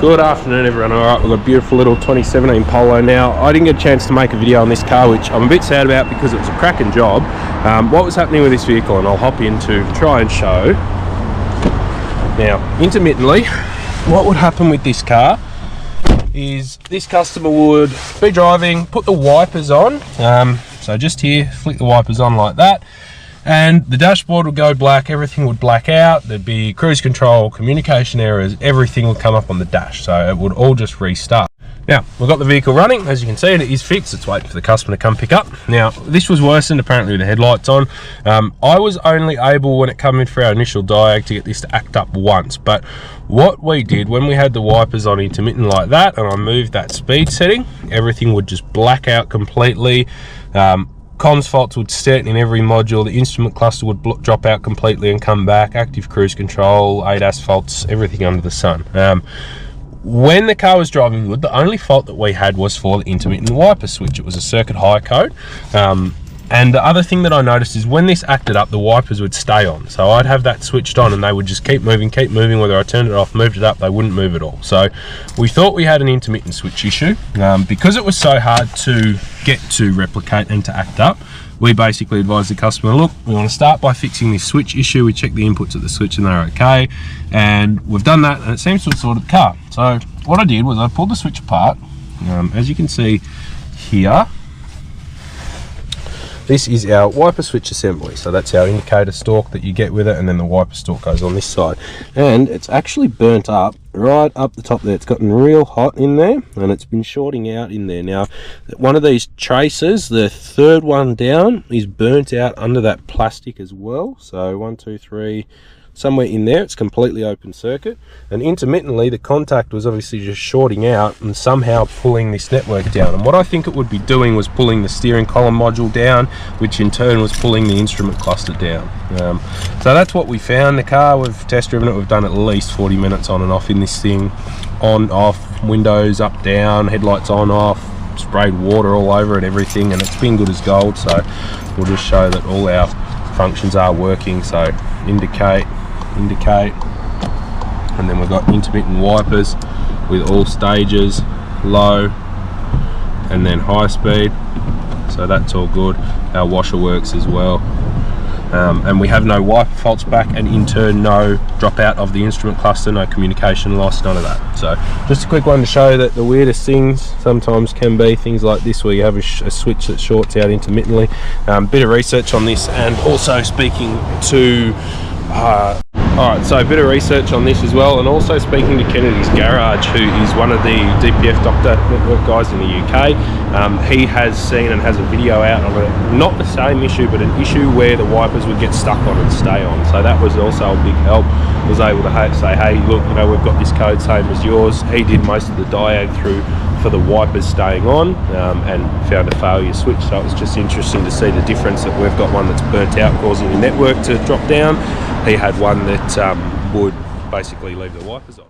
Good afternoon everyone. Alright, we've got a beautiful little 2017 Polo now. I didn't get a chance to make a video on this car, which I'm a bit sad about because it was a cracking job. What was happening with this vehicle, and I'll hop in to try and show. Now, intermittently, what would happen with this car is this customer would be driving, put the wipers on, so just here, flick the wipers on like that, and the dashboard would go black, everything would black out, there'd be cruise control, communication errors, everything would come up on the dash, so it would all just restart. Now, we've got the vehicle running, as you can see, and it is fixed. It's waiting for the customer to come pick up. Now, this was worsened apparently with the headlights on. I was only able, when it came in for our initial diag, to get this to act up once, but what we did when we had the wipers on intermittent like that, and I moved that speed setting, everything would just black out completely. Comms faults would set in every module, the instrument cluster would drop out completely and come back, active cruise control, ADAS faults, everything under the sun. When the car was driving good, the only fault that we had was for the intermittent wiper switch. It was a circuit high code. And the other thing that I noticed is when this acted up, the wipers would stay on. So I'd have that switched on and they would just keep moving, whether I turned it off, moved it up, they wouldn't move at all. So we thought we had an intermittent switch issue. Because it was so hard to get to replicate and to act up, we basically advised the customer, look, we want to start by fixing this switch issue. We checked the inputs of the switch and they're okay. And we've done that and it seems to have sorted the car. So what I did was I pulled the switch apart. As you can see here, this is our wiper switch assembly. So that's our indicator stalk that you get with it, and then the wiper stalk goes on this side. And it's actually burnt up right up the top there. It's gotten real hot in there and it's been shorting out in there. Now, one of these traces, the third one down, is burnt out under that plastic as well. So 1, 2, 3, somewhere in there, it's completely open circuit, and intermittently the contact was obviously just shorting out and somehow pulling this network down. And what I think it would be doing was pulling the steering column module down, which in turn was pulling the instrument cluster down. So that's what we found. The car, we've test driven it, we've done at least 40 minutes on and off in this thing, on, off, windows up, down, headlights on, off, sprayed water all over it, everything, and it's been good as gold. So we'll just show that all our functions are working. So indicate, and then we've got intermittent wipers with all stages, low and then high speed, so that's all good. Our washer works as well, and we have no wiper faults back, and in turn no dropout of the instrument cluster, no communication loss, none of that. So just a quick one to show that the weirdest things sometimes can be things like this, where you have a switch that shorts out intermittently. Bit of research on this, and also speaking to alright, so a bit of research on this as well, and also speaking to Kennedy's Garage, who is one of the DPF Doctor Network guys in the UK. He has seen and has a video out of it, not the same issue, but an issue where the wipers would get stuck on and stay on. So that was also a big help. Was able to say, hey, look, you know, we've got this code same as yours. He did most of the diag through for the wipers staying on, and found a failure switch. So it was just interesting to see the difference, that we've got one that's burnt out causing the network to drop down. He had one that would basically leave the wipers on.